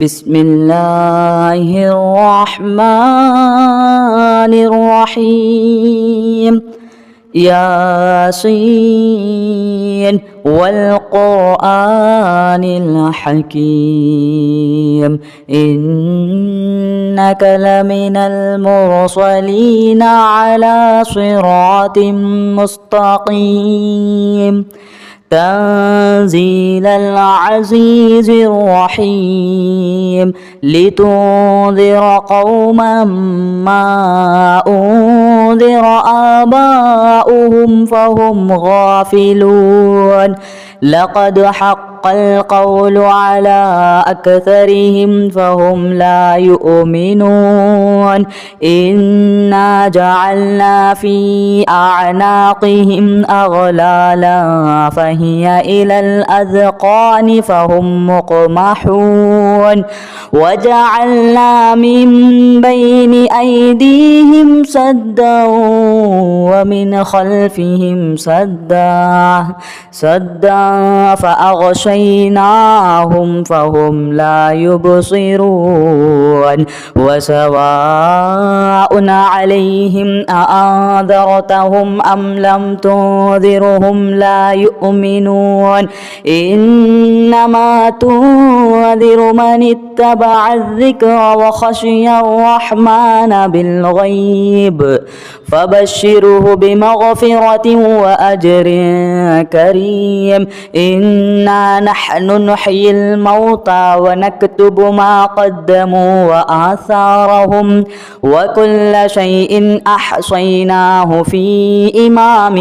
بسم الله الرحمن الرحيم. ياسين والقرآن الحكيم إنك لمن المرسلين على صراط مستقيم تنزيل العزيز الرحيم لتنذر قوما ما أنذر آباؤهم فهم غافلون. لقد حق القول على أكثرهم فهم لا يؤمنون. إنا جعلنا في أعناقهم أغلالا فهي إلى الأذقان فهم مقمحون. وجعلنا من بين أيديهم سدا ومن خلفهم سدا فأغشيناهم فهم لا يبصرون. وسواء عليهم أأنذرتهم أم لم تنذرهم لا يؤمنون. إنما تنذر من اتبع الذكر وخشي الرحمن بالغيب فبشره بمغفرة وأجر كريم. إنا نحن نحيي الموتى ونكتب ما قدموا وآثارهم وكل شيء أحصيناه في إمام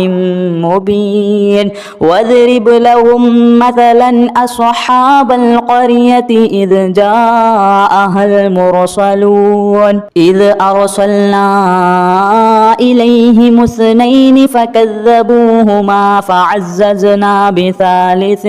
مبين. واضرب لهم مثلا أصحاب القرية إذ جاءها المرسلون إذ أرسلنا إليهم اثنين فكذبوهما فعززنا بثالث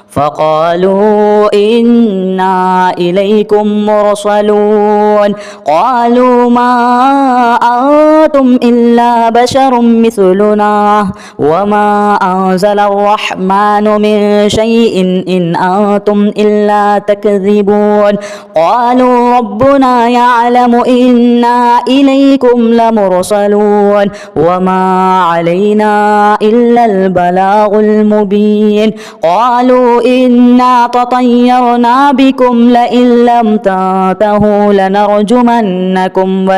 فقالوا إنا إليكم مرسلون. قالوا ما أنتم إلا بشر مثلنا وما أنزل الرحمن من شيء إن أنتم إلا تكذبون. قالوا ربنا يعلم إنا إليكم لمرسلون وما علينا إلا البلاغ المبين. قالوا إنا تطيرنا بكم لئن لم تنتهوا لنرجمنكم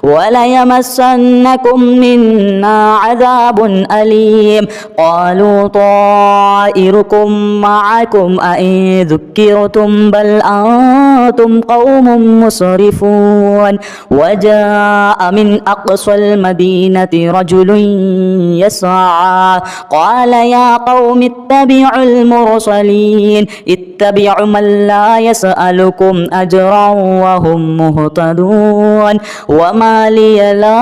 وليمسنكم منا عذاب أليم. قالوا طائركم معكم أئن ذكرتم بل أنتم قوم مسرفون. وجاء من أقصى المدينة رجل يسعى قال يا قوم اتبعوا المرسلين اتبعوا من لا يسألكم أجرا وهم مهتدون. وما لي لا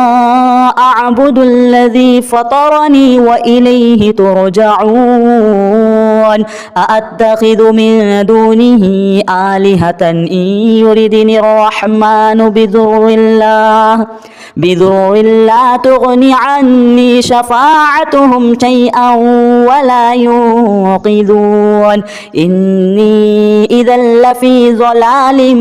أعبد الذي فطرني وإليه ترجعون. أأتخذ من دونه آلهة إن يردني الرحمن بضر لا تغني عني شفاعتهم شيئا ولا ينقذون. إني إذا لفي ضلال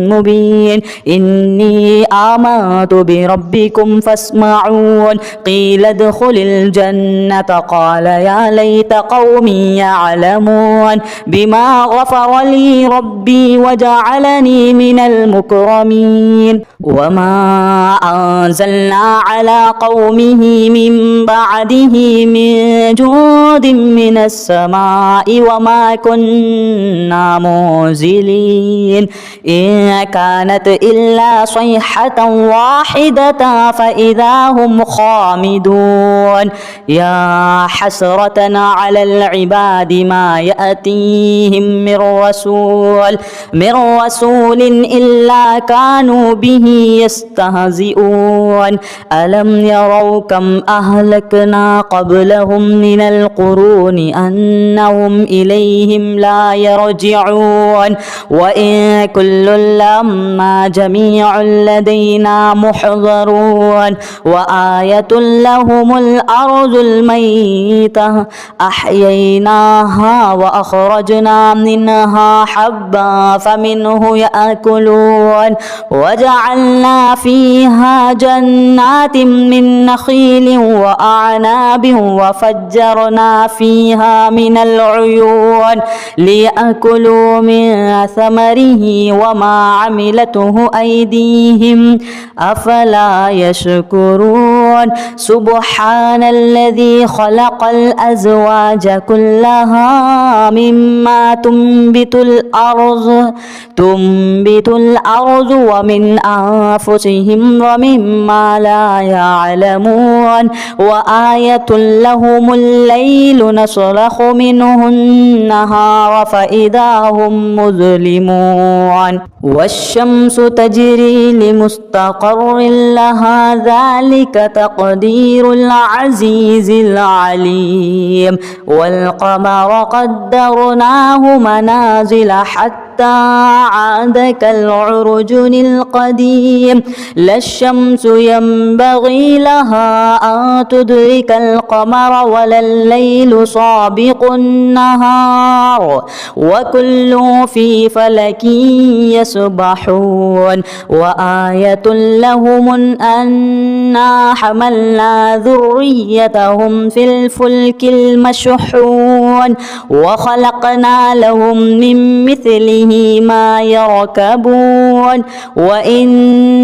مبين. إني آمنت بربكم فاسمعون. قيل ادخل الجنة قال يا ليت قومي يعلمون بما غفر لي ربي وجعلني من المكرمين. وما أنزلنا على قومه من بعده من جود من السماء وما كنا منزلين. إن كانت إلا صيحة واحدة فإذا هم خامدون. يا حسرة على العباد ما يأتيهم من رسول إلا كانوا به يستهزئون. ألم يروا كم أهلكنا قبلهم من القرون أنهم إليهم لا يرجعون. وإن كل لما جميع لدينا محضرون. وآية لهم الأرض الميتة أحييناها فأحييناها وأخرجنا منها حبا فمنه يأكلون وجعلنا فيها جنات من نخيل وأعناب وفجرنا فيها من العيون ليأكلوا من ثمره وما عملته أيديهم أفلا يشكرون سبحان الذي خلق الأزواج كلها مما تنبت الأرض ومن أنفسهم ومما لا يعلمون وآية لهم الليل نسلخ منه النهار فإذا هم مظلمون والشمس تجري لمستقر لها ذلك تقدير العزيز العليم والقمر قدرناه منازل حتى عاد كالعرجن القديم لا الشمس ينبغي لها أن تدرك القمر ولا الليل سابق النهار وكل في فلك يسبحون وآية لهم أنا حملنا ذريتهم في الفلك المشحون وخلقنا لهم من مثله ما يركبون وإن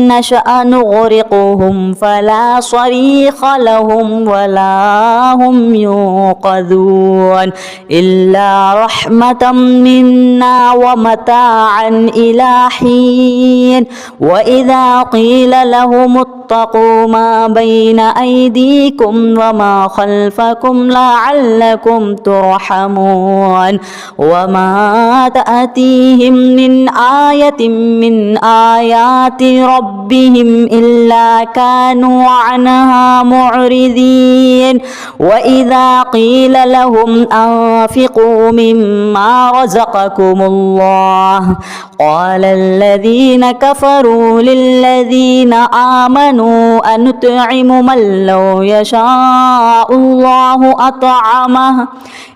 نشأ نغرقهم فلا صريخ لهم ولا هم ينقذون إلا رحمة منا ومتاعا إلى حين وإذا قيل لهم اتقوا ما بين أيديكم وما خلفكم لعلكم ترحمون وما تأتيهم من آية من آيات ربهم إلا كانوا عنها معرضين وإذا قيل لهم أنفقوا مما رزقكم الله قال الذين كفروا للذين آمنوا أنطعم من لو يشاء الله أطعمه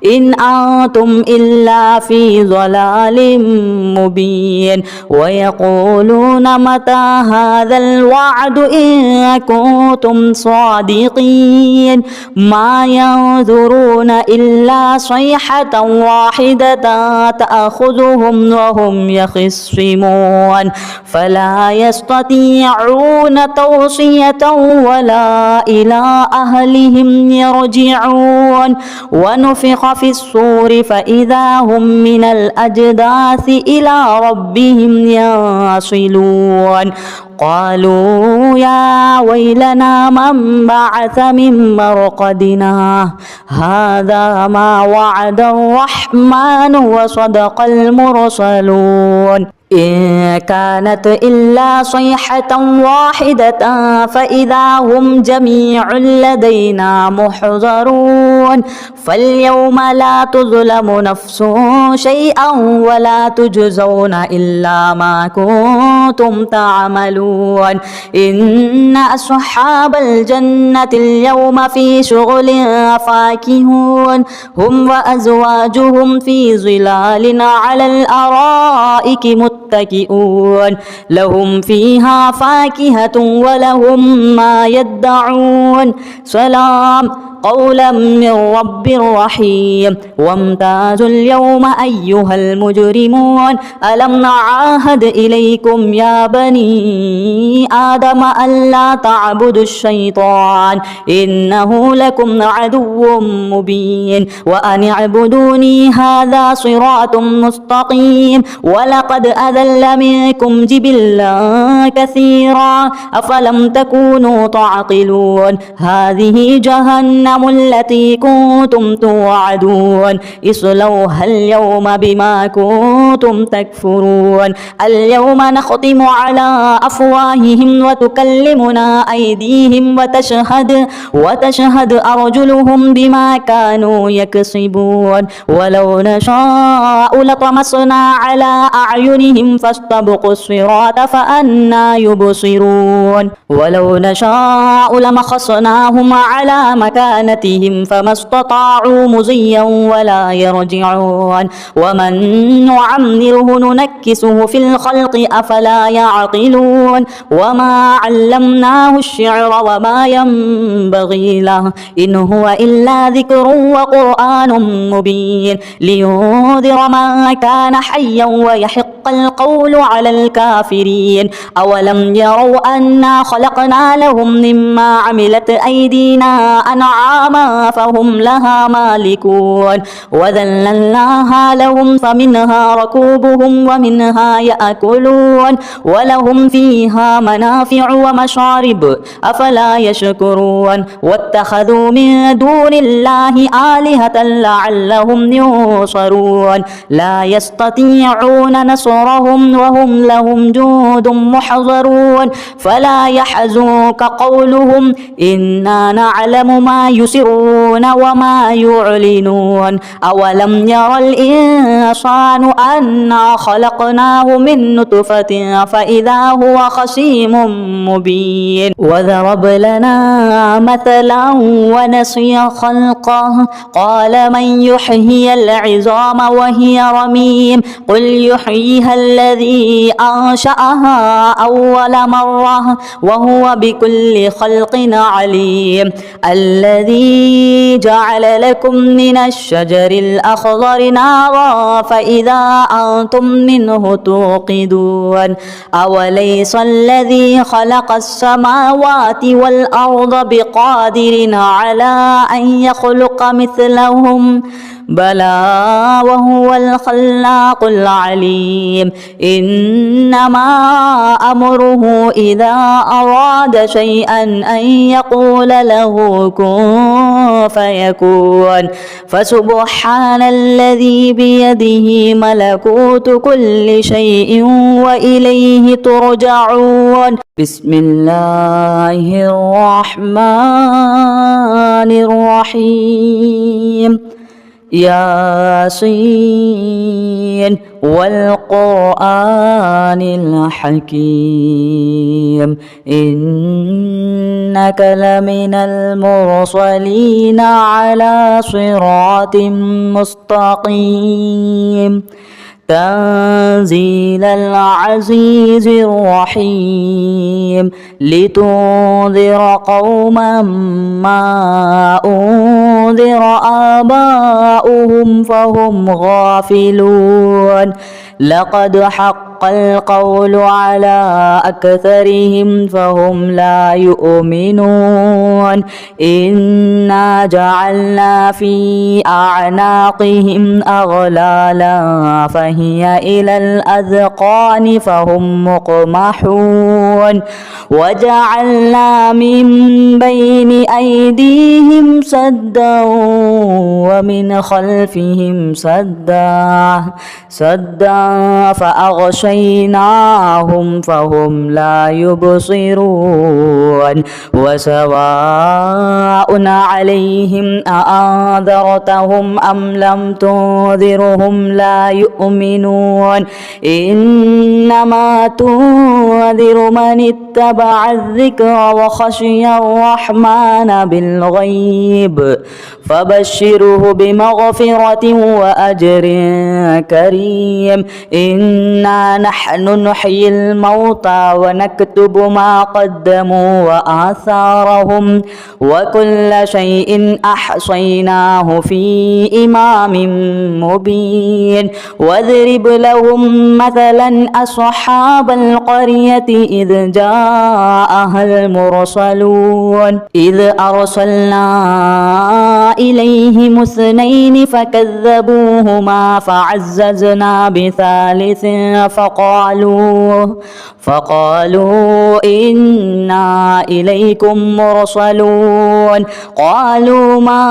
إن أنتم إلا في ضلال مبين ويقولون متى هذا الوعد إن كنتم صادقين ما ينظرون إلا صيحة واحدة تأخذهم وهم يخصمون فلا يستطيعون توصية ولا إلى أهلهم يرجعون ونفخ في الصور فإذا هم من الأجداث إلى ربهم ينصلون قالوا يا ويلنا من بعث من مرقدنا هذا ما وعد الرحمن وصدق المرسلون إن كانت إلا صيحة واحدة فإذا هم جميع لدينا محضرون فاليوم لا تظلم نفس شيئا ولا تجزون إلا ما كنتم تعملون إن أصحاب الجنة اليوم في شغل فاكهون هم وأزواجهم في ظلال على الأرائك متكئون لهم فيها فاكهة ولهم ما يدعون سلام قولا من رب رحيم وامتازوا اليوم أيها المجرمون ألم نعاهد إليكم يا بني آدم ألا تعبدوا الشيطان إنه لكم عدو مبين وأن اعبدوني هذا صراط مستقيم ولقد أذل منكم جبلا كثيرا أفلم تكونوا تعقلون هذه جهنم التي كنتم توعدون اصلوها اليوم بما كنتم تكفرون اليوم نختم على أفواههم وتكلمنا أيديهم وتشهد أرجلهم بما كانوا يكسبون ولو نشاء لطمسنا على أعينهم فاستبقوا الصراط فأنى يبصرون ولو نشاء لمخصناهم على مكانهم بطيانتهم فما استطاعوا مضيا ولا يرجعون ومن نعمره ننكسه في الخلق أفلا يعقلون وما علمناه الشعر وما ينبغي له إن هو إلا ذكر وقرآن مبين لينذر من كان حيا ويحق القول على الكافرين أولم يروا أنا خلقنا لهم مما عملت أيدينا أنعاما فهم لها مالكون وذللناها لهم فمنها ركوبهم ومنها يأكلون ولهم فيها منافع ومشارب أفلا يشكرون واتخذوا من دون الله آلهة لعلهم ينصرون لا يستطيعون نصرهم وهم لهم جند محضرون فلا يحزنك قولهم إنا نعلم ما يسرون وما يعلنون أولم ير الإنسان أنا خلقناه من نطفة فإذا هو خصيم مبين وضرب لنا مثلا ونسي خلقه قال من يحيي العظام وهي رميم قل يحييها الذي أنشأها أول مرة وهو بكل خلق عليم الذي جعل لكم من الشجر الأخضر نارا فإذا أنتم منه توقدون أوليس الذي خلق السماوات والأرض بقادر على أن يخلق مثلهم بلى وهو الخلاق العليم إنما أمره إذا أراد شيئا أن يقول له كن فيكون فسبحان الذي بيده ملكوت كل شيء وإليه ترجعون بسم الله الرحمن الرحيم ياسين والقرآن الحكيم إنك لمن المرسلين على صراط مستقيم تنزيل العزيز الرحيم لتنذر قوما ما أنذر آباؤهم فهم غافلون لقد حق القول على أكثرهم فهم لا يؤمنون إنا جعلنا في أعناقهم أغلالا فهي إلى الأذقان فهم مقمحون وجعلنا من بين أيديهم سدا ومن خلفهم سدا فأغشيناهم فهم لا يبصرون وسواء عليهم أأنذرتهم أم لم تنذرهم لا يؤمنون إنما تنذر من اتبع الذكر وخشي الرحمن بالغيب فبشره بمغفرة وأجر كريم إنا نحن نحيي الموتى ونكتب ما قدموا وآثارهم وكل شيء أحصيناه في إمام مبين واضرب لهم مثلا أصحاب القرية إذ جاءها المرسلون إذ أرسلنا إليهم اثنين فكذبوهما فعززنا بثالث فقالوا إنا إليكم مرسلون قالوا ما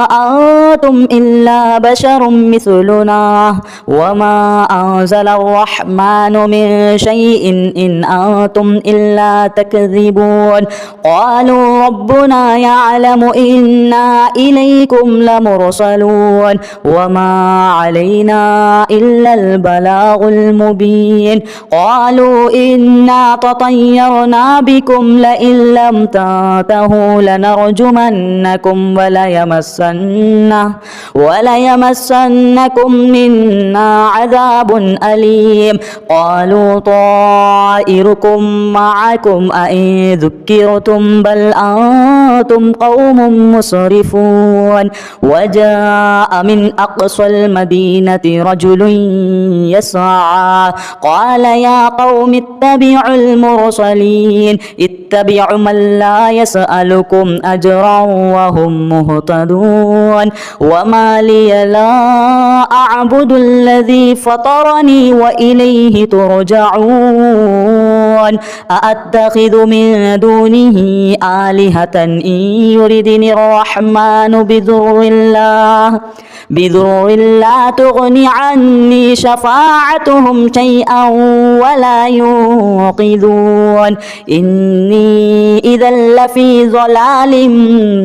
أنتم إلا بشر مثلنا وما أنزل الرحمن من شيء إن أنتم إلا تكذبون قالوا ربنا يعلم إنا إليكم لمرسلون وما علينا إلا البلاغ المبين مبين قالوا إنا تطيرنا بكم لئن لم تنتهوا لنرجمنكم وليمسنكم منا عذاب أليم قالوا طائركم معكم أئن ذكرتم بل أنتم قوم مسرفون وجاء من أقصى المدينة رجل يسعى قال يا قوم اتبعوا المرسلين اتبعوا من لا يسألكم أجرا وهم مهتدون وما لي لا أعبد الذي فطرني وإليه ترجعون أأتخذ من دونه آلهة إن يردني الرحمن بضر لا تغني عني شفاعتهم شيئا ولا ينقذون إني إذا لفي ضلال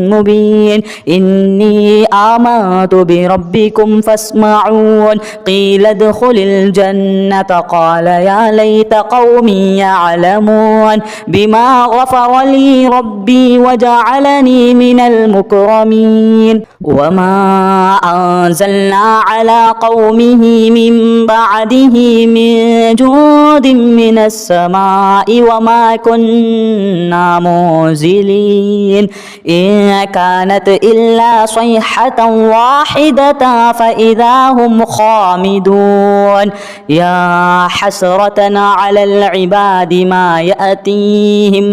مبين إني آمنت بربكم فاسمعون قيل ادخل الجنة قال يا ليت قومي يعلمون بما غفر لي ربي وجعلني من المكرمين وما أنزلنا على قومه من بعده من جود من السماء وما كنا منزلين إن كانت إلا صيحة واحدة فإذا هم خامدون يا حسرة على العباد ما يأتيهم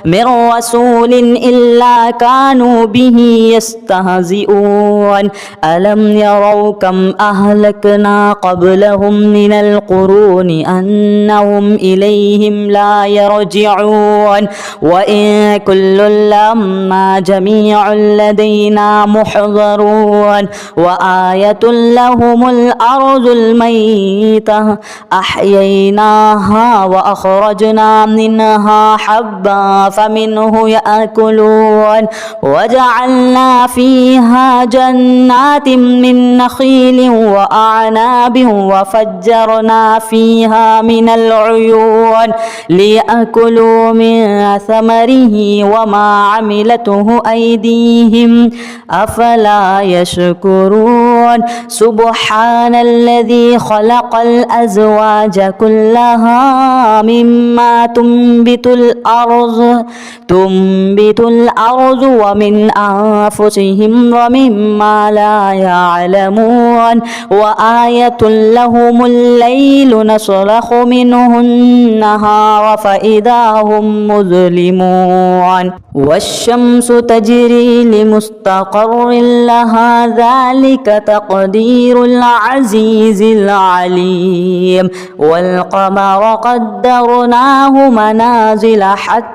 من رسول إلا كانوا به يستهزئون ألم يروا كم أهلكنا قبلهم من القرون أنهم إليهم لا يرجعون وإن كل لما جميع لدينا محضرون وآية لهم الأرض الميتة أحييناها وأخرجنا منها حبا فمنه يأكلون وجعلنا فيها جنات من نخيل وأعناب وفجرنا فيها من العيون ليأكلوا من ثمره وما عملته أيديهم أفلا يشكرون سبحان الذي خلق الأزواج كلها مما تنبت الأرض ومن أنفسهم ومما لا يعلمون وآية لهم الليل نسلخ منه النهار فإذا هم مظلمون والشمس تجري لمستقر لها ذلك تقدير العزيز العليم والقمر قدرناه منازل حتى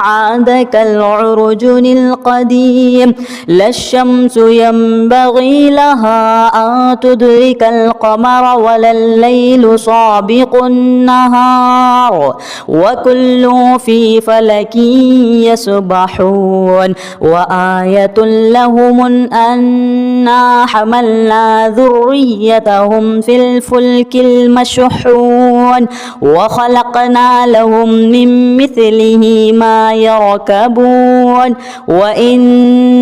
عاد كالعرجن القديم لا الشمس ينبغي لها أن تدرك القمر ولا الليل سابق النهار وكل في فلك يسبحون وآية لهم أنا حملنا ذريتهم في الفلك المشحون وخلقنا لهم من مثله ما يركبون وإن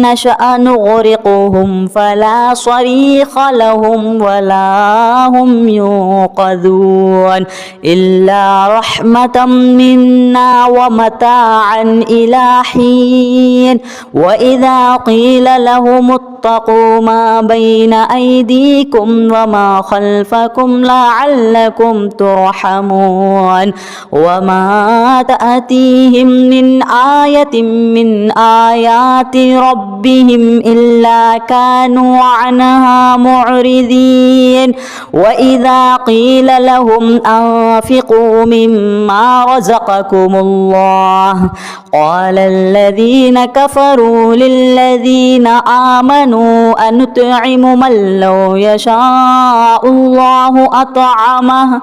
نشأ نغرقهم فلا صريخ لهم ولا هم ينقذون إلا رحمة منا ومتاعا إلى حين وإذا قيل لهم اتقوا ما بين أيديكم وما خلفكم لعلكم ترحمون وما تأتيهم من آية من آيات ربهم إلا كانوا عنها معرضين وإذا قيل لهم أنفقوا مما رزقكم الله قال الذين كفروا للذين آمنوا أنطعم من لو يشاء الله أطعمه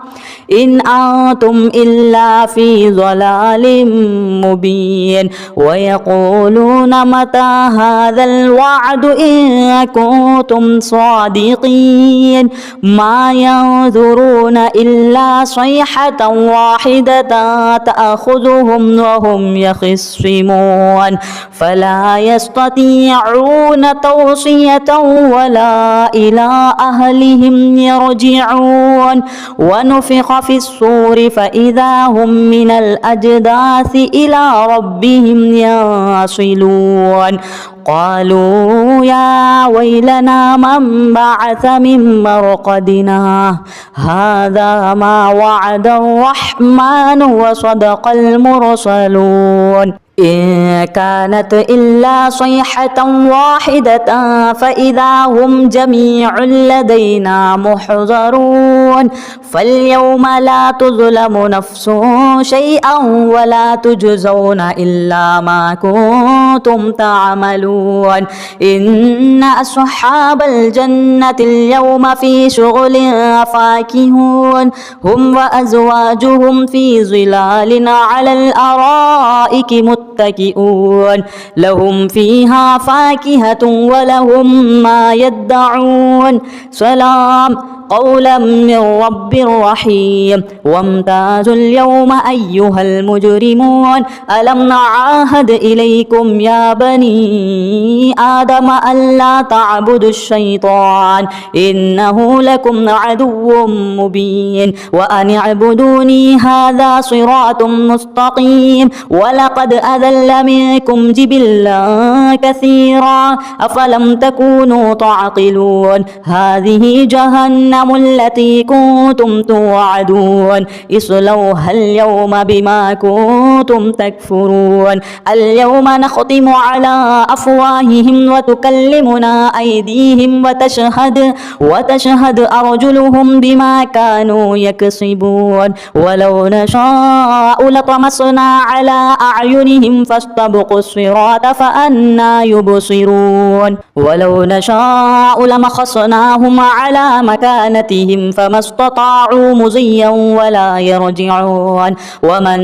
إن أنتم إلا في ضلال مبين ويقولون متى هذا الوعد إن كنتم صادقين ما ينظرون إلا صيحة واحدة تأخذهم وهم يخصمون فلا يستطيعون توصية ولا إلى أهلهم يرجعون ونفخ في الصور فإذا هم من الأجداث إلى ربهم ينصلون قالوا يا ويلنا من بعث من مرقدنا هذا ما وعد الرحمن وصدق المرسلون إن كانت إلا صيحة واحدة فإذا هم جميع لدينا محضرون فاليوم لا تظلم نفس شيئا ولا تجزون إلا ما كنتم تعملون إن أصحاب الجنة اليوم في شغل فاكهون هم وأزواجهم في ظلال على الأرائك متكئون لهم فيها فاكهة ولهم ما يدعون سلام قولا من رب رحيم وامتازوا اليوم أيها المجرمون ألم نعاهد إليكم يا بني آدم ألا تعبدوا الشيطان إنه لكم عدو مبين وأن اعبدوني هذا صراط مستقيم ولقد أذل منكم جبلا كثيرا أفلم تكونوا تعقلون هذه جهنم التي كنتم توعدون اصلوها اليوم بما كنتم تكفرون اليوم نختم على أفواههم وتكلمنا أيديهم وتشهد أرجلهم بما كانوا يكسبون ولو نشاء لطمسنا على أعينهم فاستبقوا الصراط فأنى يبصرون ولو نشاء لمخصناهم على مكانتهم فما استطاعوا مضيا ولا يرجعون ومن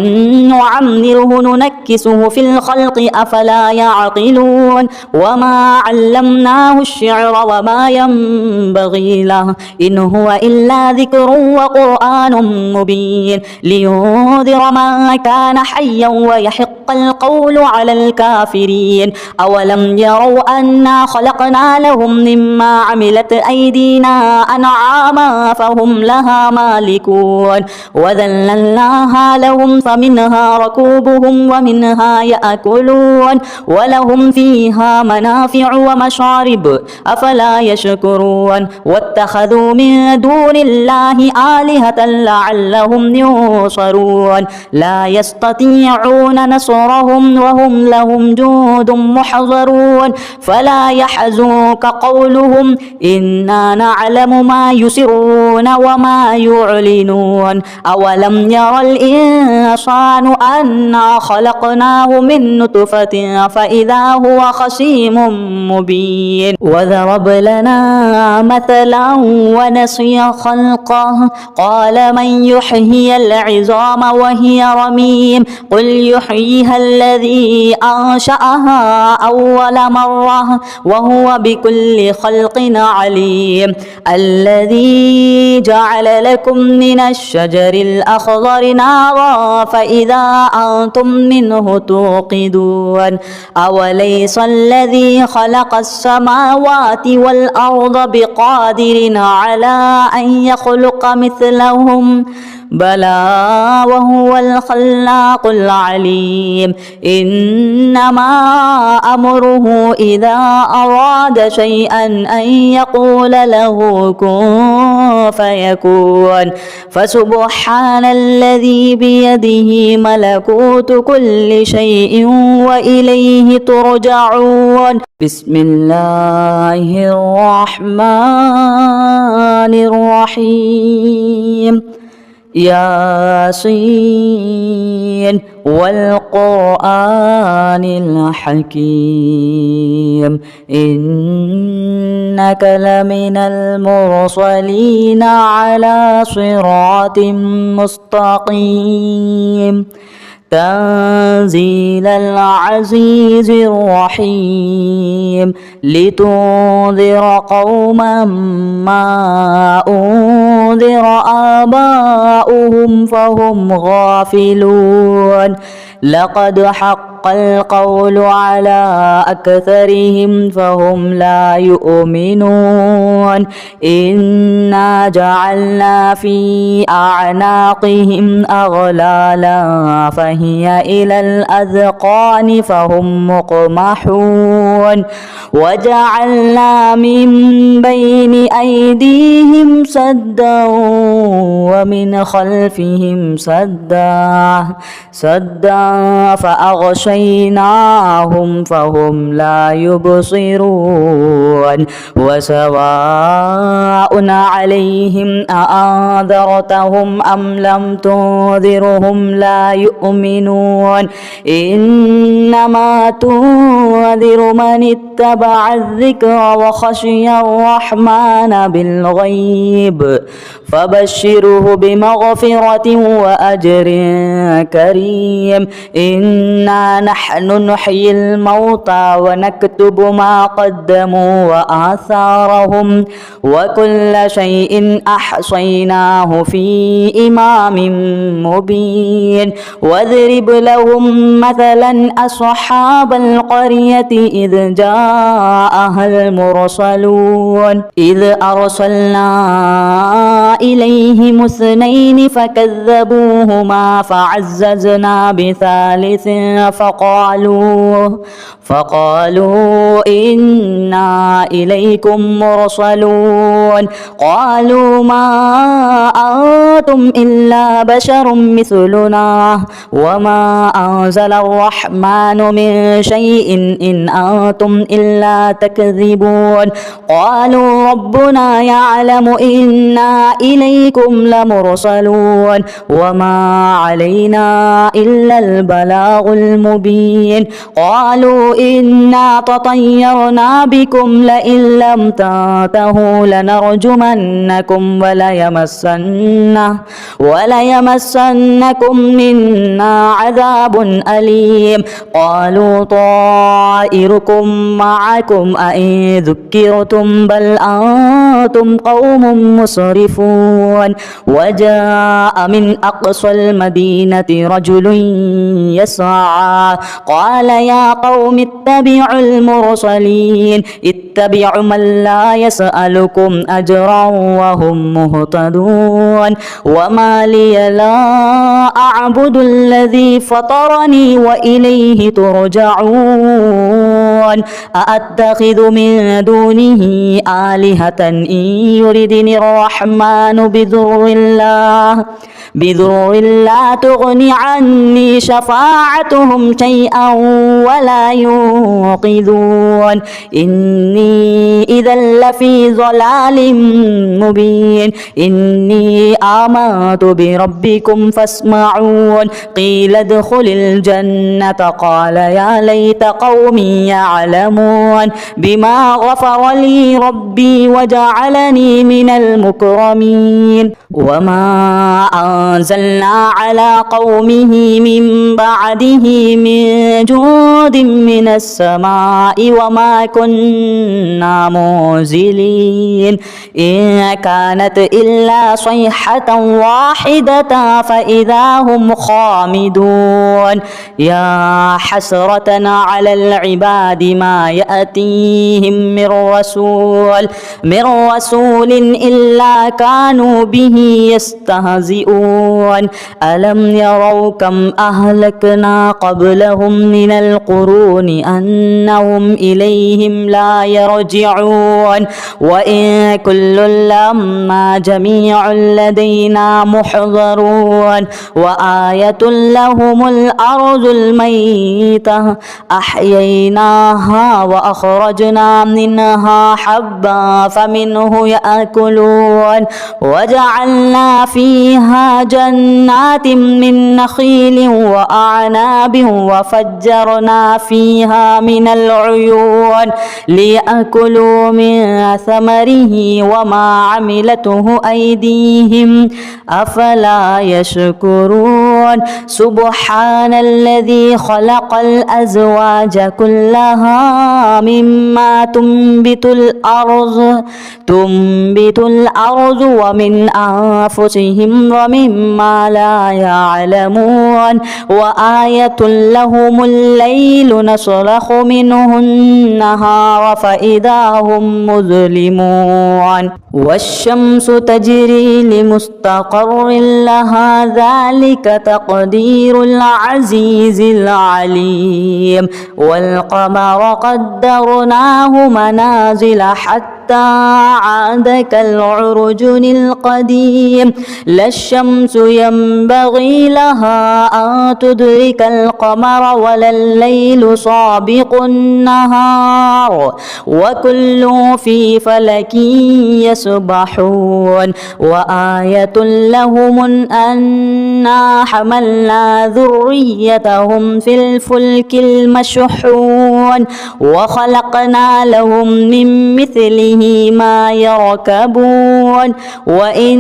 نعمره ننكسه في الخلق أفلا يعقلون وما علمناه الشعر وما ينبغي له إن هو إلا ذكر وقرآن مبين لينذر من كان حيا ويحق القول على الكافرين أولم يروا أنا خلقنا لهم مما عملت أيدينا أنعاما فهم لها مالكون وذللناها لهم فمنها ركوبهم ومنها يأكلون ولهم فيها منافع ومشارب أفلا يشكرون واتخذوا من دون الله آلهة لعلهم ينصرون لا يستطيعون نصرهم وهم لهم جند محضرون فلا يحزنك قولهم إنا نعلم ما يسرون وما يعلنون أولم ير الإنسان أنا خلقناه من نطفة فإذا هو خصيم مبين وضرب لنا مثلا ونسي خلقه قال من يحيي العظام وهي رميم قل يحييها الذي أنشأها أول مرة وهو بكل خلق عليم الذي جعل لكم من الشجر الأخضر نارا فإذا أنتم منه توقدون أوليس الذي خلق السماوات والأرض بقادر على أن يخلق مثلهم بلى وهو الخلاق العليم إنما أمره إذا أراد شيئا أن يقول له كن فيكون فسبحان الذي بيده ملكوت كل شيء وإليه ترجعون بسم الله الرحمن الرحيم ياسين والقرآن الحكيم إنك لمن المرسلين على صراط مستقيم تنزيل العزيز الرحيم لتنذر قوما ما أنذر آباؤهم فهم غافلون لقد حق القول على أكثرهم فهم لا يؤمنون إنا جعلنا في أعناقهم أغلالا فهي إلى الأذقان فهم مقمحون وجعلنا من بين أيديهم سدا ومن خلفهم سدا فأغشيناهم فهم لا يبصرون وسواء عليهم أأنذرتهم أم لم تنذرهم لا يؤمنون إنما تنذر من اتبع الذكر وخشي الرحمن بالغيب فبشره بمغفرة وأجر كريم إنا نحن نحيي الموتى ونكتب ما قدموا وآثارهم وكل شيء أحصيناه في إمام مبين واضرب لهم مثلا أصحاب القرية إذ جاءها المرسلون إذ أرسلنا إليهم اثنين فكذبوهما فعززنا بثالث فقالوا إنا إليكم مرسلون قالوا ما أنتم إلا بشر مثلنا وما أنزل الرحمن من شيء إن أنتم إلا تكذبون قالوا ربنا يعلم إنا إليكم لمرسلون وما علينا إلا البلاغ المبين قالوا إنا تطيرنا بكم لئن لم تنتهوا لنرجمنكم وليمسنكم منا عذاب أليم قالوا طائركم معكم أئن ذكرتم بل أنتم قوم مسرفون وجاء من أقصى المدينة رجل يسعى قال يا قوم اتبعوا المرسلين اتبعوا من لا يسألكم أجرا وهم مهتدون وما لي لا أعبد الذي فطرني وإليه ترجعون أأتخذ من دونه آلهة إن يردني الرحمن بضر لا تغني عني شفاعتهم شيئا ولا ينقذون إني إذا لفي ضلال مبين إني آمنت بربكم فاسمعون قيل ادخل الجنة قال يا ليت قومي يعلمون بما غفر لي ربي وجعلني من المكرمين وما أنزلنا على قومه من بعده من جود من السماء وما كنا منزلين إن كانت إلا صيحة واحدة فإذا هم خامدون يا حسرة على العباد ما يأتيهم من رسول إلا كانوا به يستهزئون ألم يروا كم أهلكنا قبلهم من القرون أنهم إليهم لا يرجعون وإن كل لما جميع لدينا محضرون وآية لهم الأرض الميتة أحييناها وأخرجنا منها حبا فمنه يأكلون وجعلنا فيها جنات من نخيل وأعناب وفجرنا فيها من العيون ليأكلوا من ثمره وما عملته أيديهم أفلا يشكرون سبحان الذي خلق الأزواج كلها مما تنبت الأرض ومن أنفسهم ومما لا يعلمون وآية لهم الليل نسلخ منه النهار فإذا هم مظلمون والشمس تجري لمستقر لها ذلك تقدير العزيز العليم والقمر قدرناه منازل حتى عاد كالعرجن القديم لا الشمس ينبغي لها أن تدرك القمر ولا الليل سابق النهار وكل في فلك يسبحون وآية لهم أنا حملنا ذريتهم في الفلك المشحون وخلقنا لهم من مثله ما يركبون وإن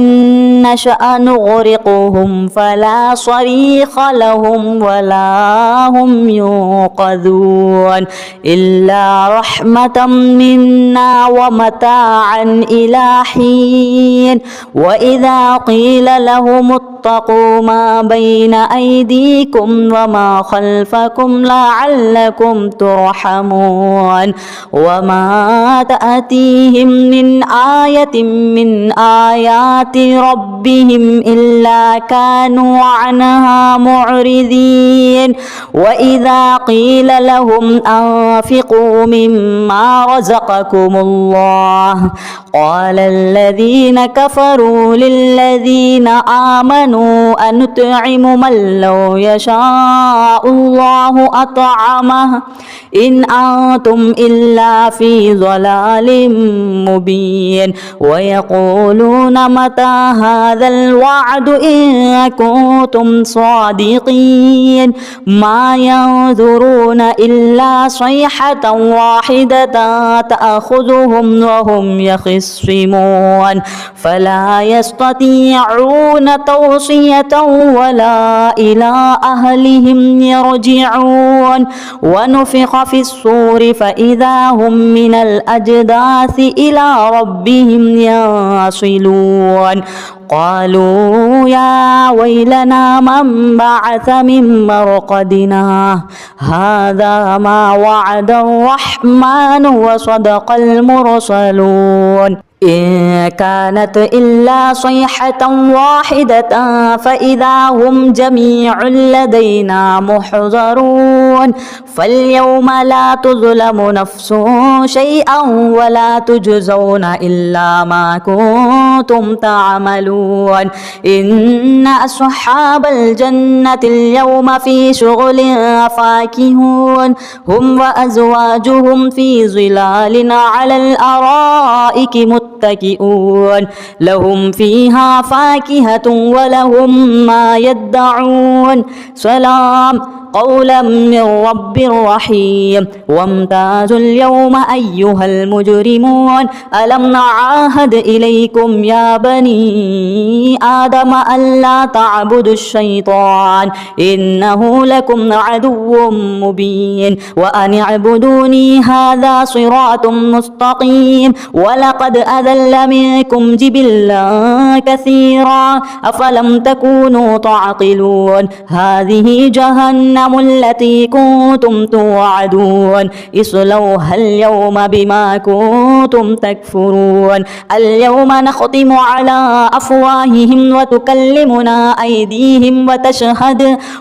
نشأ نغرقهم فلا صريخ لهم ولا هم ينقذون إلا رحمة منا ومتاعا إلى حين وإذا قيل لهم اتقوا ما بين أيديكم وما خلفكم لعلكم ترحمون وما تأتيهم من آية من آيات ربهم إلا كانوا عنها معرضين وإذا قيل لهم أنفقوا مما رزقكم الله قال الذين كفروا للذين آمنوا أنطعم من لو يشاء الله أطعمه إن أنتم إلا في ضلال مبين ويقولون متى هذا الوعد إن كنتم صادقين ما ينظرون إلا صيحة واحدة تأخذهم وهم يخصمون فلا يستطيعون توصية ولا إلى أهلهم يرجعون ونفخ في الصور فإذا هم من الأجداث إلى ربهم ينصلون قالوا يا ويلنا من بعث من مرقدنا هذا ما وعد الرحمن وصدق المرسلون إن كانت إلا صيحة واحدة فإذا هم جميع لدينا محضرون فاليوم لا تظلم نفس شيئا ولا تجزون إلا ما كنتم تعملون إن أصحاب الجنة اليوم في شغل فاكهون هم وأزواجهم في ظلال على الأرائك متكئون لهم فيها فاكهة ولهم ما يدعون سلام قولا من رب رحيم وامتازوا اليوم أيها المجرمون ألم نعاهد إليكم يا بني آدم ألا تعبدوا الشيطان إنه لكم عدو مبين وأن اعبدوني هذا صراط مستقيم ولقد أذل منكم جبلا كثيرا أفلم تكونوا تعقلون هذه جهنم التي كنتم توعدون اصلوها اليوم بما كنتم تكفرون اليوم نختم على أفواههم وتكلمنا أيديهم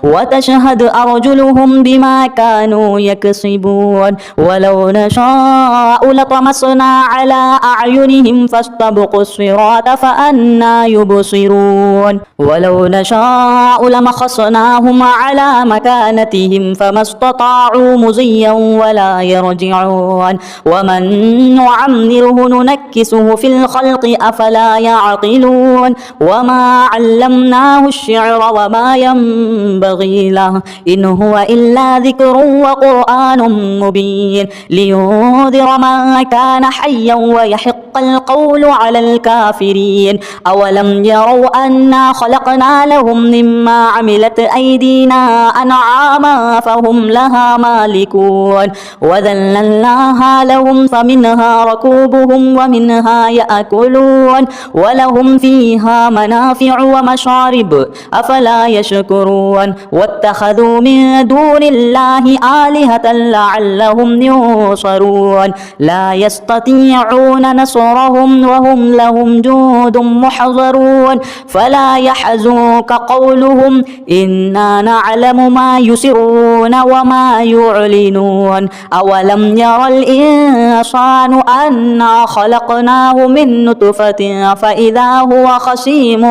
وتشهد أرجلهم بما كانوا يكسبون ولو نشاء لطمسنا على أعينهم فاستبقوا الصراط فأنى يبصرون ولو نشاء لمخصناهم على مكانهم طغيانتهم فما استطاعوا مضيا ولا يرجعون ومن نعمره ننكسه في الخلق أفلا يعقلون وما علمناه الشعر وما ينبغي له إن هو إلا ذكر وقرآن مبين لينذر من كان حيا ويحق القول على الكافرين أولم يروا أنا خلقنا لهم مما عملت أيدينا أنعاما فهم لها مالكون وذللناها لهم فمنها ركوبهم ومنها يأكلون ولهم فيها منافع ومشارب أفلا يشكرون واتخذوا من دون الله آلهة لعلهم ينصرون لا يستطيعون نصرهم وهم لهم جند محضرون فلا يحزنك قولهم إنا نعلم ما يسرون وما يعلنون أولم ير الإنسان أنا خلقناه من نطفة فإذا هو خصيم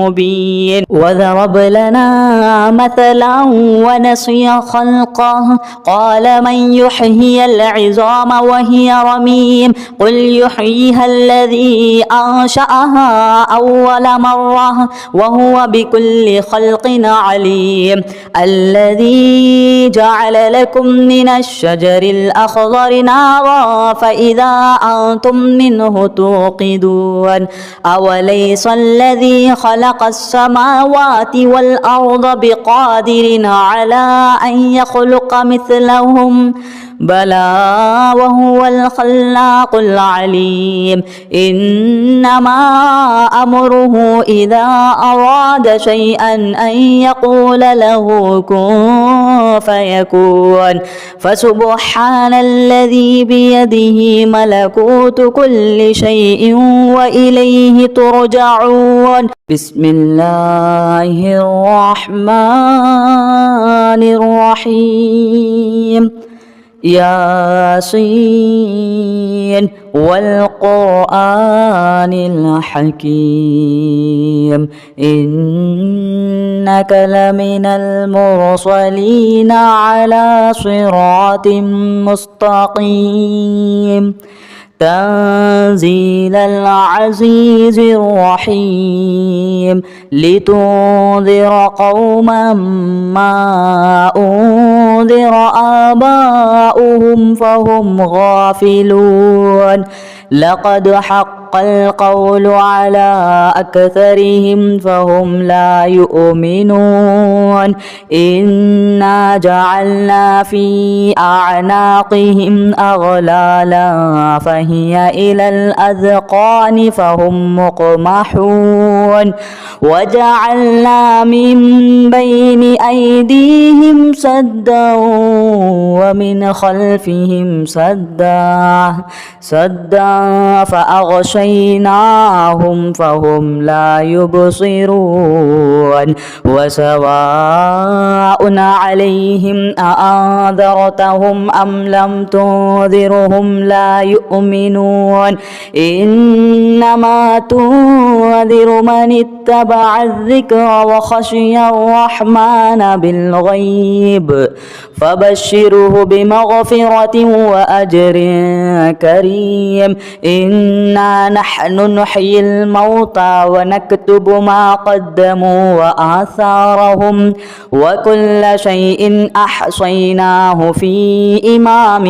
مبين وضرب لنا مثلا ونسي خلقه قال من يحيي العظام وهي رميم قل يحييها الذي أنشأها أول مرة وهو بكل خلق عليم الذي جعل لكم من الشجر الأخضر نارا فإذا أنتم منه توقدون أوليس الذي خلق السماوات والأرض بقادر على أن يخلق مثلهم بلى وهو الخلاق العليم إنما أمره إذا أراد شيئا أن يقول له كن فيكون فسبحان الذي بيده ملكوت كل شيء وإليه ترجعون بسم الله الرحمن الرحيم ياسين والقرآن الحكيم إنك لمن المرسلين على صراط مستقيم تنزيل العزيز الرحيم لتنذر قوما ما أنذر آباؤهم فهم غافلون لقد حق القول على أكثرهم فهم لا يؤمنون إنا جعلنا في أعناقهم أغلالا فهي إلى الأذقان فهم مقمحون وجعلنا من بين أيديهم سدا ومن خلفهم سدا فأغشيناهم فهم لا يبصرون وسواء عليهم أأنذرتهم أم لم تنذرهم لا يؤمنون إنما تنذر من اتبع الذكر وخشي الرحمن بالغيب فبشره بمغفرة وأجر كريم إنا نحن نحيي الموتى ونكتب ما قدموا وآثارهم وكل شيء أحصيناه في إمام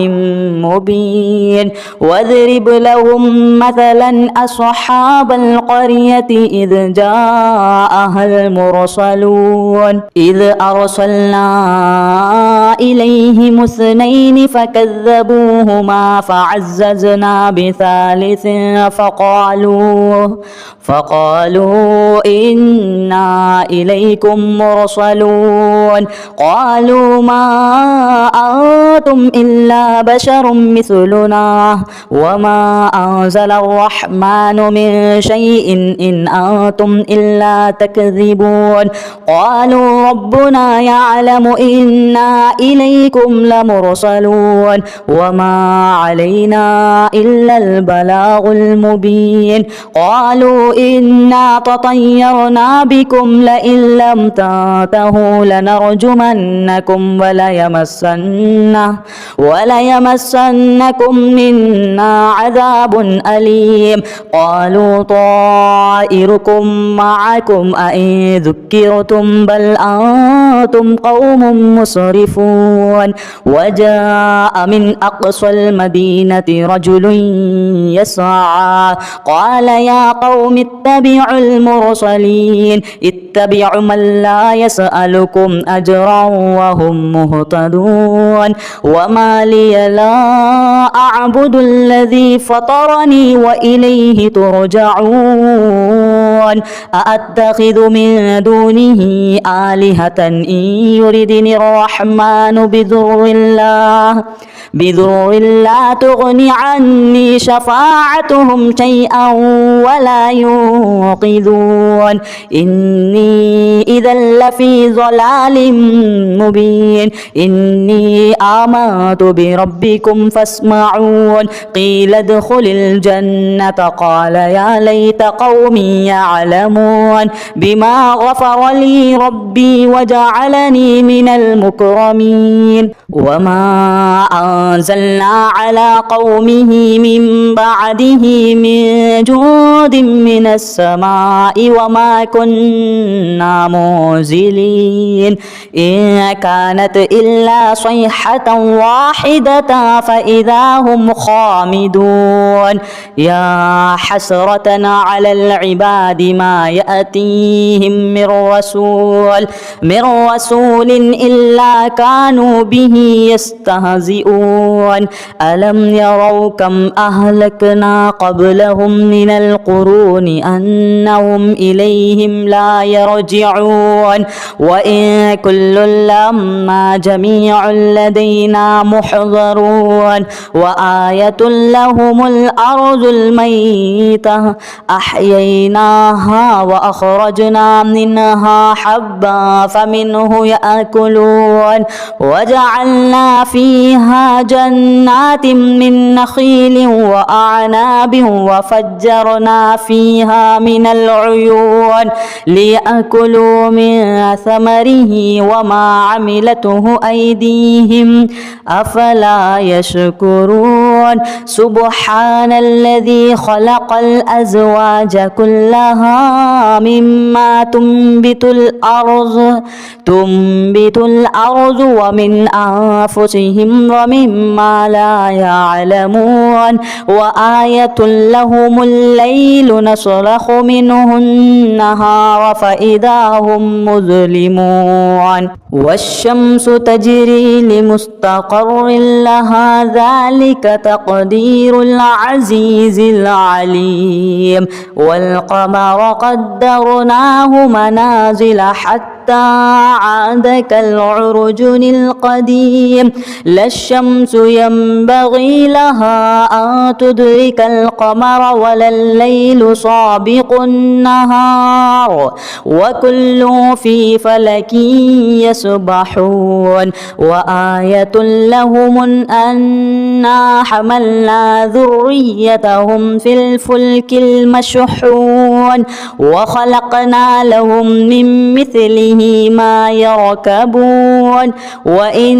مبين واضرب لهم مثلا أصحاب القرية إذ جاءها المرسلون إذ أرسلنا إليهم اثنين فكذبوهما فعززنا بثالث فقالوا إنا إليكم مرسلون قالوا ما أنتم إلا بشر مثلنا وما أنزل الرحمن من شيء إن أنتم إلا تكذبون قالوا ربنا يعلم إنا إليكم لمرسلون وما علينا إلا البلاغ المبين مبين قالوا إنا تطيرنا بكم لئن لم تنتهوا لنرجمنكم وليمسنكم منا عذاب أليم قالوا طائركم معكم أئن ذكرتم بل أنتم قوم مسرفون وجاء من أقصى المدينة رجل يسعى قال يا قوم اتبعوا المرسلين اتبعوا من لا يسألكم أجرا وهم مهتدون وما لي لا أعبد الذي فطرني وإليه ترجعون أأتخذ من دونه آلهة إن يردني الرحمن بضر لا تغني عني شفاعتهم شيئا ولا ينقذون إني إذا لفي ضلال مبين إني آمنت بربكم فاسمعون قيل ادخل الجنة قال يا ليت قومي يعلمون بما غفر لي ربي وجعلني من المكرمين وما أنزلنا على قومه من بعده من جود من السماء وما كنا منزلين إن كانت إلا صيحة واحدة فإذا هم خامدون يا حسرة على العباد ما يأتيهم من رسول إلا كانوا به يستهزئون ألم يروا كم أهلكنا قبلهم من القرون أنهم إليهم لا يرجعون وإن كل لما جميع لدينا محضرون وآية لهم الأرض الميتة أحييناها وأخرجنا منها حبا فمنه يأكلون وجعلنا فيها جنات من نخيل وأعناب وفجرنا فيها من العيون ليأكلوا من ثمره وما عملته أيديهم أفلا يشكرون سبحان الذي خلق الأزواج كلها مما تنبت الأرض ومن أنفسهم ومما لا يعلمون وآية لهم الليل نسلخ منه النهار فإذا هم مظلمون والشمس تجري لمستقر لها ذلك تقدير العزيز العليم والقمر قدرناه منازل حتى عاد كالعرجن القديم لا الشمس ينبغي لها أن تدرك القمر ولا الليل سابق النهار وكل في فلك يسبحون وآية لهم أنا حملنا ذريتهم في الفلك المشحون وخلقنا لهم من مثله ما يركبون وإن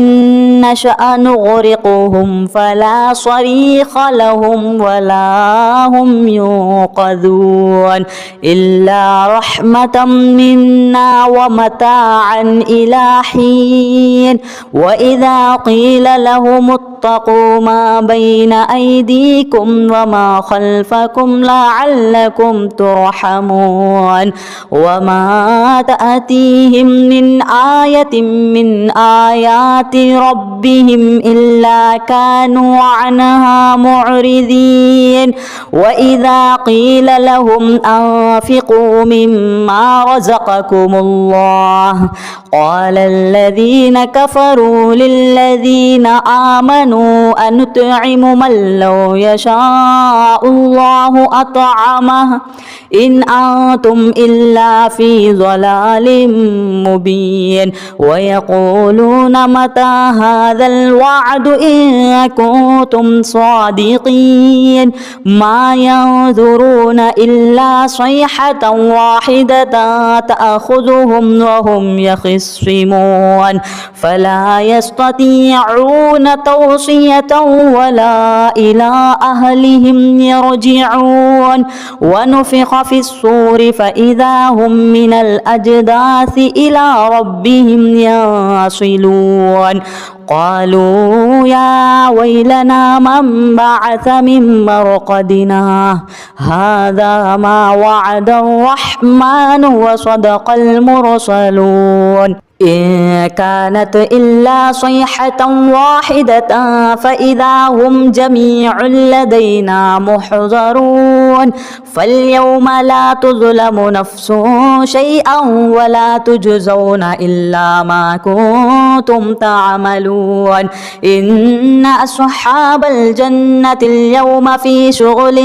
نشأ نغرقهم فلا صريخ لهم ولا هم ينقذون إلا رحمة منا ومتاعا إلى حين وإذا قيل لهم اتقوا ما بين أيديكم وما خلفكم لعلكم ترحمون وما تأتيهم من آية من آيات ربهم إلا كانوا عنها معرضين وإذا قيل لهم أنفقوا مما رزقكم الله قال الذين كفروا للذين آمنوا أنطعم من لو يشاء الله أطعمه إن أنتم إلا في ضلال مبين ويقولون متى هذا الوعد إن كنتم صادقين ما ينظرون إلا صيحة واحدة تأخذهم وهم يخصمون فلا يستطيعون توصية ولا إلى أهلهم يرجعون ونفخ في الصور فإذا هم من الأجداث إلى ربهم ينصلون قالوا يا ويلنا من بعث من مرقدنا هذا ما وعد الرحمن وصدق المرسلون إن كانت إلا صيحة واحدة فإذا هم جميع لدينا محضرون فاليوم لا تظلم نفس شيئا ولا تجزون إلا ما كنتم تعملون إن أصحاب الجنة اليوم في شغل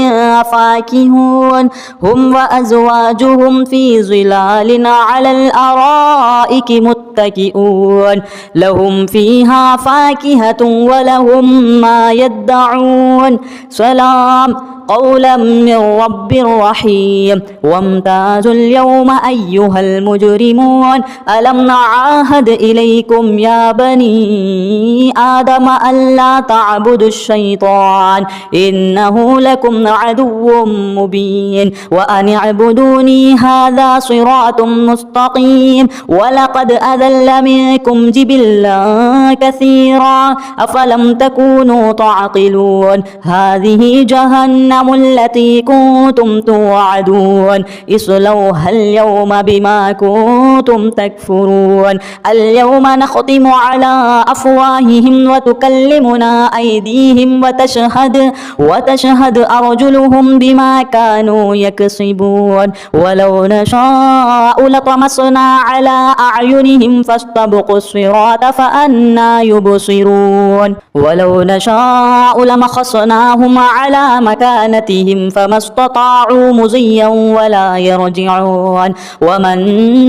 فاكهون هم وأزواجهم في ظلال على الأرائك متكئون لهم فيها فاكهة ولهم ما يدعون سلام قولا من رب رحيم وامتازوا اليوم أيها المجرمون ألم نعاهد إليكم يا بني آدم ألا تعبدوا الشيطان إنه لكم عدو مبين وأن اعبدوني هذا صراط مستقيم ولقد أذل منكم جبلا كثيرا أفلم تكونوا تعقلون هذه جهنم التي كنتم توعدون اصلوها اليوم بما كنتم تكفرون اليوم نختم على أفواههم وتكلمنا أيديهم وتشهد أرجلهم بما كانوا يكسبون ولو نشاء لطمسنا على أعينهم فاستبقوا الصراط فأنى يبصرون ولو نشاء لمخصناهم على مكانتهم فما استطاعوا مضيا ولا يرجعون ومن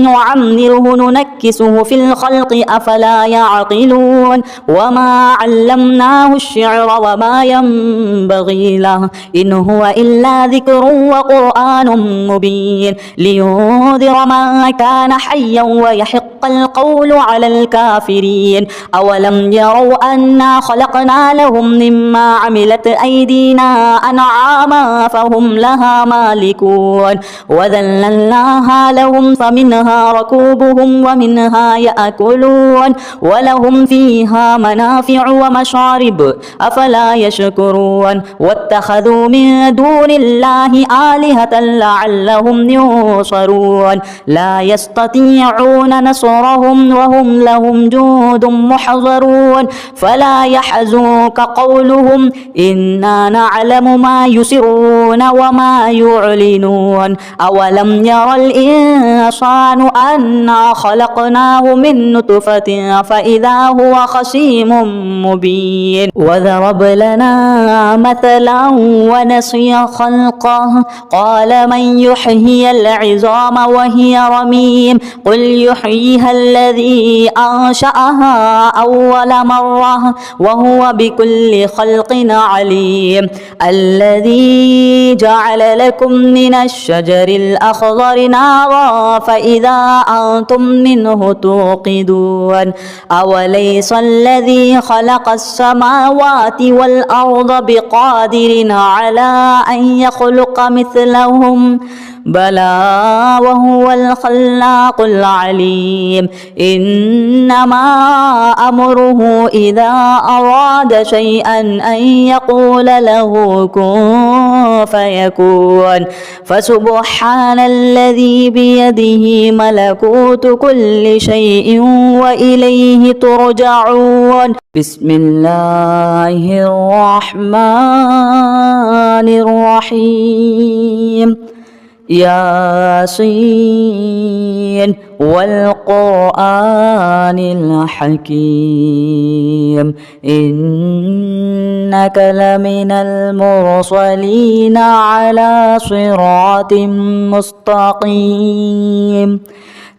نعمره ننكسه في الخلق أفلا يعقلون وما علمناه الشعر وما ينبغي له إن هو إلا ذكر وقرآن مبين لينذر من كان حيا ويحق القول على الكافرين أولم يروا أنا خلقنا لهم مما عملت أيدينا أنعاما فهم لها مالكون وذللناها لهم فمنها ركوبهم ومنها يأكلون ولهم فيها منافع ومشارب أفلا يشكرون واتخذوا من دون الله آلهة لعلهم ينصرون لا يستطيعون نصرهم وهم لهم جند محضرون فلا يحزنك قولهم إنا نعلم ما يسرون وما يعلنون أولم ير الإنسان أنا خلقناه من نطفة فإذا هو خصيم مبين وضرب لنا مثلا ونسي خلقه قال من يحيي العظام وهي رميم قل يحييها الذي أنشأها أول مرة وهو بكل خلق عليم الذي جعل لكم من الشجر الأخضر نارا فإذا أنتم منه توقدون أوليس الذي خلق السماوات والأرض بقادر على أن يخلق مثلهم بلى وهو الخلاق العليم إنما أمره إذا أراد شيئا أن يقول له كن فيكون فسبحان الذي بيده ملكوت كل شيء وإليه ترجعون بسم الله الرحمن الرحيم ياسين والقرآن الحكيم إنك لمن المرسلين على صراط مستقيم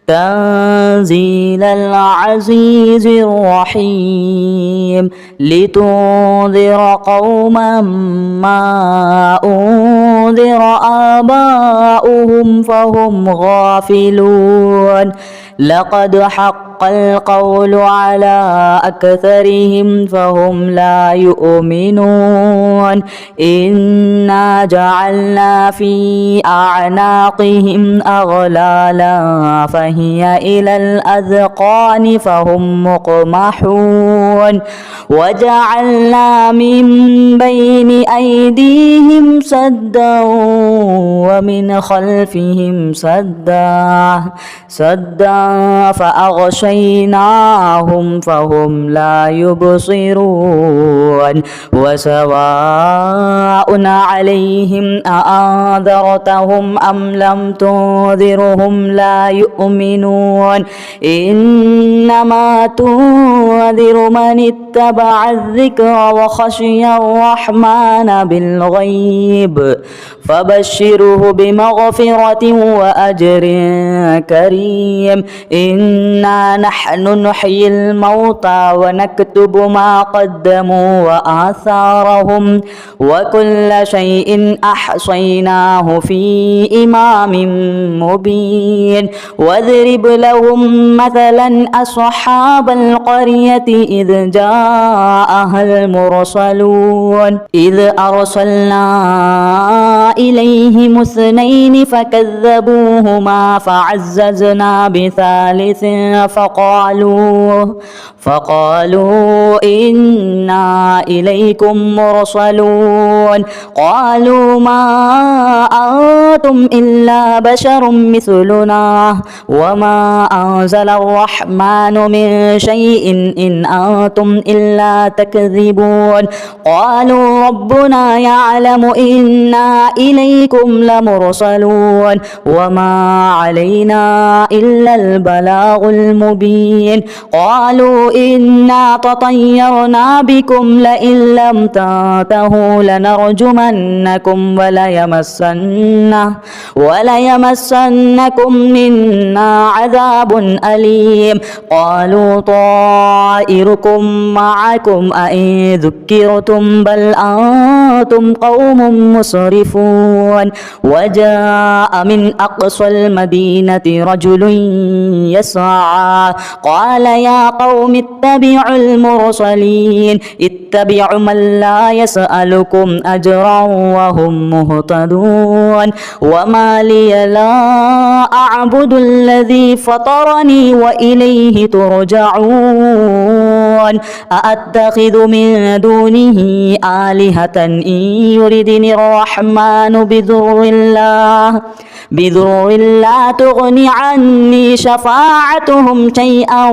تنزيل العزيز الرحيم لتنذر قوما ما أنذر آباؤهم فهم غافلون لقد حق القول على أكثرهم فهم لا يؤمنون إنا جعلنا في أعناقهم أغلالا فهي إلى الأذقان فهم مقمحون وجعلنا من بين أيديهم سدا ومن خلفهم سدا فأغشيناهم فهم لا يبصرون وسواء عليهم أأنذرتهم أم لم تنذرهم لا يؤمنون إنما تنذر من اتبع الذكر وخشي الرحمن بالغيب فبشره بمغفرة وأجر كريم إنا نحن نحيي الموتى ونكتب ما قدموا وآثارهم وكل شيء أحصيناه في إمام مبين واضرب لهم مثلا أصحاب القرية إذ جاءها المرسلون إذ أرسلنا إليهم اثنين فكذبوهما فعززنا بثالث فقالوا إنا إليكم مرسلون قالوا ما أنتم إلا بشر مثلنا وما أنزل الرحمن من شيء إن أنتم إلا تكذبون قالوا ربنا يعلم إنا إليكم لمرسلون وما علينا إلا البلاغ المبين قالوا إنا تطيرنا بكم لئن لم تنتهوا لنرجمنكم وليمسنكم منا عذاب أليم قالوا طائركم معكم أئن ذكرتم بل أنتم قوم مسرفون وجاء من أقصى المدينة رجل يسعى قال يا قوم اتبعوا المرسلين اتبعوا من لا يسألكم أجرا وهم مهتدون وما لي لا أعبد الذي فطرني وإليه ترجعون أأتخذ من دونه آلهة إن يردني الرحمن بضر لا تغني عني شفاعتهم شيئا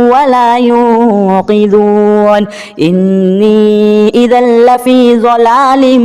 ولا ينقذون إني إذا لفي ضلال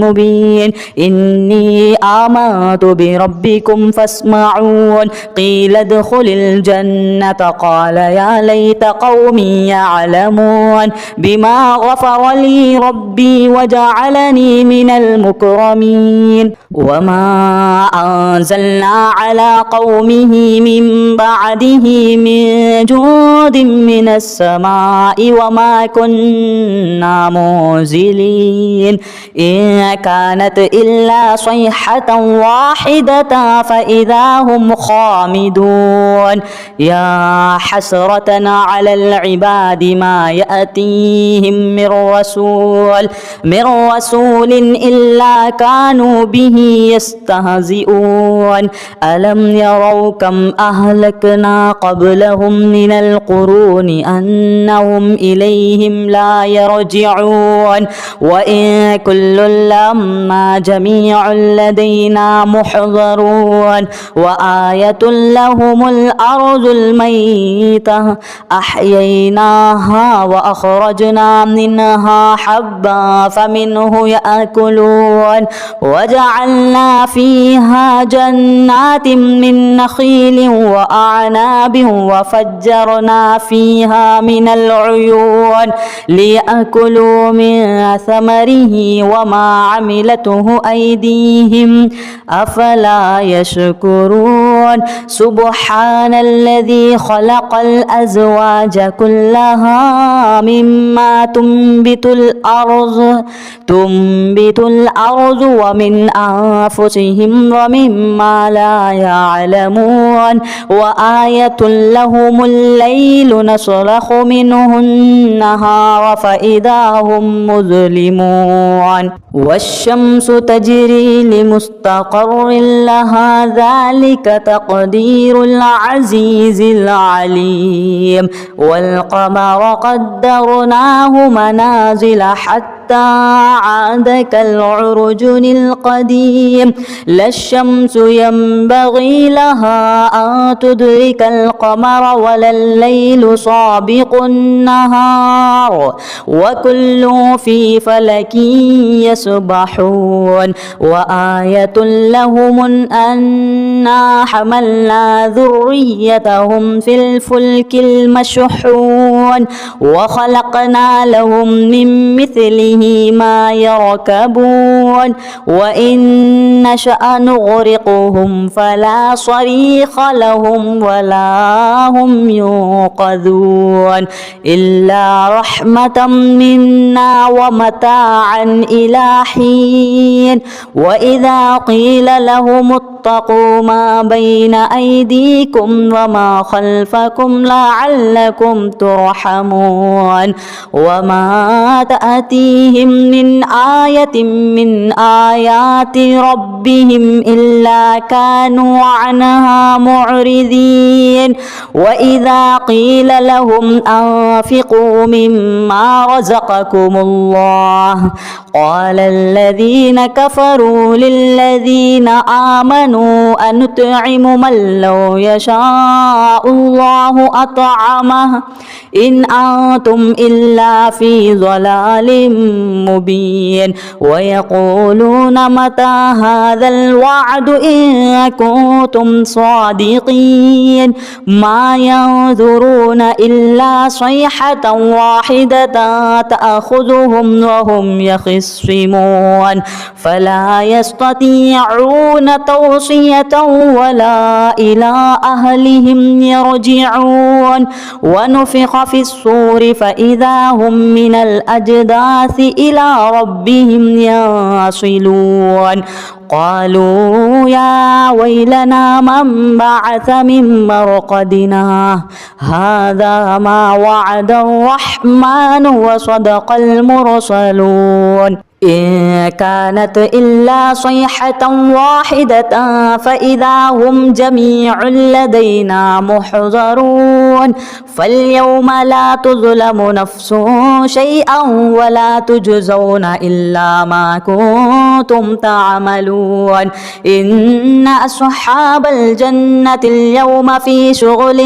مبين إني آمنت بربكم فاسمعون قيل ادخل الجنة قال يا ليت قومي يعلمون بما غفر لي ربي وجعلني من المكرمين وما أنزلنا على قومه من بعده من جود من السماء وما كنا منزلين إن كانت إلا صيحة واحدة فإذا هم خامدون يا حسرة على العباد ما يأتيهم من رسول إلا كانوا به يستهزئون ألم يروا كم أهلكنا قبلهم من القرون أنهم إليهم لا يرجعون وإن كل لما جميع لدينا محضرون وآية لهم الأرض الميتة أحييناها وأخرجنا منها حبا فمنه يأكلون وجعلنا فيها جنات من نخيل وأعناب وفجرنا فيها من العيون ليأكلوا من ثمره وما عملته أيديهم أفلا يشكرون سبحان الذي خلق الأزواج كلها مما تنبت الأرض ومن أنفسهم ومما لا يعلمون وآية لهم الليل نسلخ منه النهار فإذا هم مظلمون والشمس تجري لمستقر لها ذلك تقدير العزيز العليم والقمر قدرناه منازل حتى عاد كالعرجون القديم لا الشمس ينبغي لها أن تدرك القمر ولا الليل سابق النهار وكل في فلك يسبحون وآية لهم أنا حملنا ذريتهم في الفلك المشحون وخلقنا لهم من مثله ما يركبون وإن نشأ نغرقهم فلا صريخ لهم ولا هم ينقذون إلا رحمة منا ومتاعا إلى حين وإذا قيل لهم اتقوا ما بين أيديكم وما خلفكم لعلكم ترحمون وما تأتيهم من آية من آيات ربهم إلا كانوا عنها معرضين وإذا قيل لهم أنفقوا مما رزقكم الله قال الذين كفروا للذين آمنوا أنطعم من لو يشاء الله أطعمه إن أنتم إلا في ضلال مبين ويقولون متى هذا الوعد إن كنتم صادقين ما ينظرون إلا صيحة واحدة تأخذهم وهم يخصمون فلا يستطيعون توصية ولا إلى أهلهم يرجعون ونفخ في الصور فإذا هم من الأجداث إلى ربهم ينصلون قالوا يا ويلنا من بعث من مرقدنا هذا ما وعد الرحمن وصدق المرسلون إن كانت إلا صيحة واحدة فإذا هم جميع لدينا محضرون فاليوم لا تظلم نفس شيئا ولا تجزون إلا ما كنتم تعملون إن أصحاب الجنة اليوم في شغل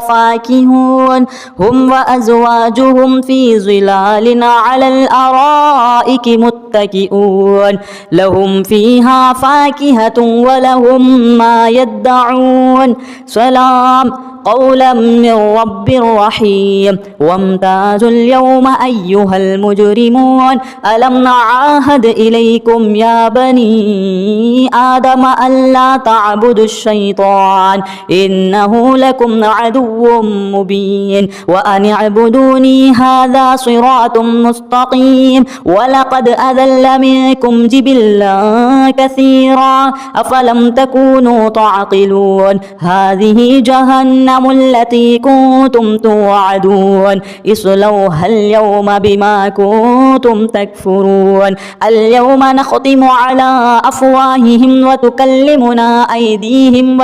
فاكهون هم وأزواجهم في ظلال على الأرائك متكئون لهم فيها فاكهة ولهم ما يدعون سلام قولا من رب رحيم وامتازوا اليوم أيها المجرمون ألم نعاهد إليكم يا بني آدم ألا تعبدوا الشيطان إنه لكم عدو مبين وأن اعبدوني هذا صراط مستقيم ولقد أذل منكم جبلا كثيرا أفلم تكونوا تعقلون هذه جهنم التي كنتم توعدون اصلوها اليوم بما كنتم تكفرون اليوم نختم على أفواههم وتكلمنا أيديهم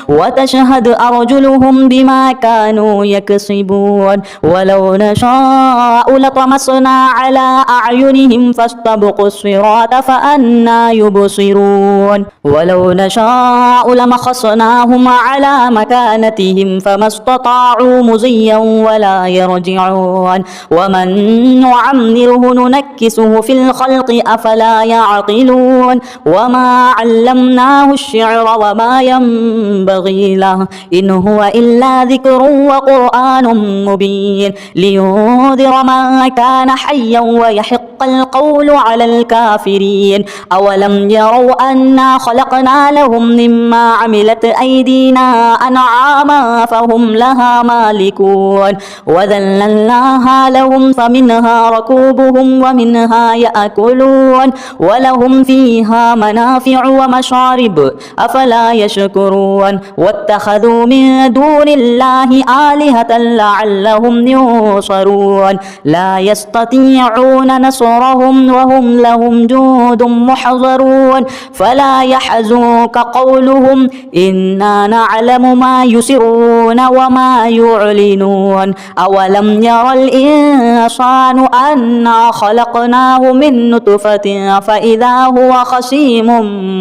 وتشهد أرجلهم بما كانوا يكسبون ولو نشاء لطمسنا على أعينهم فاستبقوا الصراط فأنى يبصرون ولو نشاء لمخصناهم على مكانهم طغيانتهم فما استطاعوا مضيا ولا يرجعون ومن نعمره ننكسه في الخلق أفلا يعقلون وما علمناه الشعر وما ينبغي له إن هو إلا ذكر وقرآن مبين لينذر من كان حيا ويحق القول على الكافرين أولم يروا أنا خلقنا لهم مما عملت أيدينا أنعاما فهم لها مالكون وذللناها لهم فمنها ركوبهم ومنها يأكلون ولهم فيها منافع ومشارب أفلا يشكرون واتخذوا من دون الله آلهة لعلهم ينصرون لا يستطيعون نصرهم وهم لهم جند محضرون فلا يحزنك قولهم إنا نعلم ما يسرون وما يعلنون أولم ير الإنسان أنا خلقناه من نطفة فإذا هو خصيم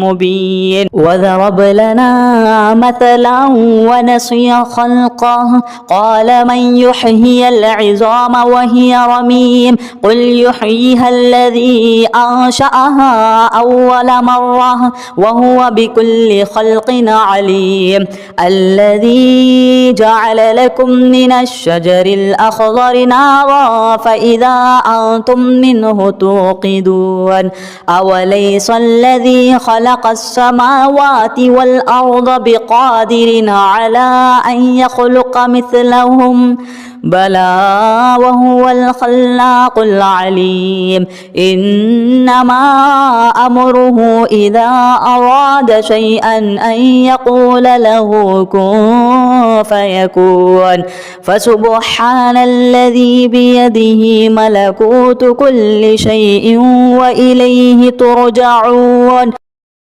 مبين وضرب لنا مثلا ونسي خلقه قال من يحيي العظام وهي رميم قل يحييها الذي أنشأها أول مرة وهو بكل خلق عليم الذي جعل لكم من الشجر الأخضر نارا فإذا أنتم منه توقدون أوليس الذي خلق السماوات والأرض بقادر على أن يخلق مثلهم بلى وهو الخلاق العليم إنما أمره إذا أراد شيئا أن يقول له كن فيكون فسبحان الذي بيده ملكوت كل شيء وإليه ترجعون.